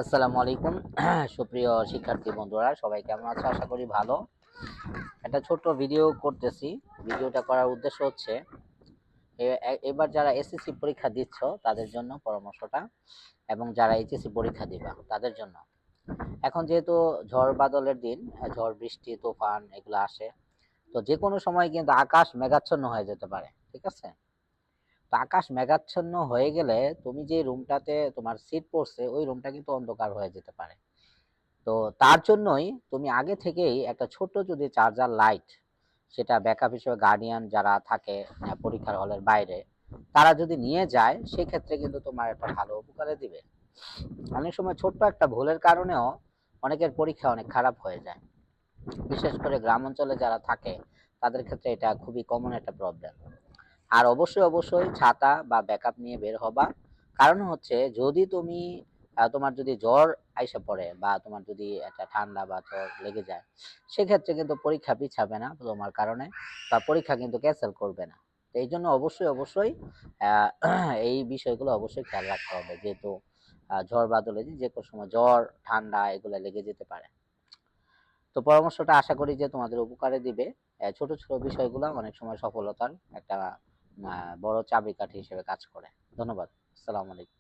আসসালামু আলাইকুম। সুপ্রিয় শিক্ষার্থী বন্ধুরা, সবাই কেমন আছো? আশা করি ভালো। একটা ছোট্ট ভিডিও করতেছি। ভিডিওটা করার উদ্দেশ্য হচ্ছে এবার যারা এসএসসি পরীক্ষা দিচ্ছ তাদের জন্য পরামর্শটা, এবং যারা এইচএসসি পরীক্ষা দিবা তাদের জন্য। এখন যেহেতু ঝড় বাদলের দিন, ঝড় বৃষ্টি তুফান এগুলো আসে, তো যে কোনো সময় কিন্তু আকাশ মেঘাচ্ছন্ন হয়ে যেতে পারে, ঠিক আছে? তো আকাশ মেঘাচ্ছন্ন হয়ে গেলে তুমি যে রুমটাতে তোমার সিট পড়ছে ওই রুমটা কিন্তু অন্ধকার হয়ে যেতে পারে। তো তার জন্যই তুমি আগে থেকেই একটা ছোট যদি চার্জার লাইট, সেটা ব্যাকআপ হিসেবে গার্ডিয়ান যারা থাকে পরীক্ষার হলের বাইরে, তারা যদি নিয়ে যায় সেক্ষেত্রে কিন্তু তোমার একটা ভালো উপকারে দিবে। অনেক সময় ছোট্ট একটা ভুলের কারণেও অনেকের পরীক্ষা অনেক খারাপ হয়ে যায়। বিশেষ করে গ্রাম অঞ্চলে যারা থাকে তাদের ক্ষেত্রে এটা খুবই কমন একটা প্রবলেম। আর অবশ্যই অবশ্যই ছাতা বা ব্যাকআপ নিয়ে বের হবা। কারণ হচ্ছে যদি তুমি তোমার যদি জ্বর আইসা পড়ে বা তোমার যদি একটা ঠান্ডা বা জ্বর লেগে যায়, সেক্ষেত্রে কিন্তু পরীক্ষা পিছাবে না তোমার কারণে, বা পরীক্ষা কিন্তু ক্যান্সেল করবে না। তো এই জন্য অবশ্যই অবশ্যই এই বিষয়গুলো অবশ্যই খেয়াল রাখতে হবে, যেহেতু ঝড় বাদলে যে কোনো সময় জ্বর ঠান্ডা এগুলো লেগে যেতে পারে। তো পরামর্শটা আশা করি যে তোমাদের উপকারে দিবে। ছোট ছোট বিষয়গুলো অনেক সময় সফলতার একটা বড় চাবিকাঠি হিসেবে কাজ করে। ধন্যবাদ। আসসালামু আলাইকুম।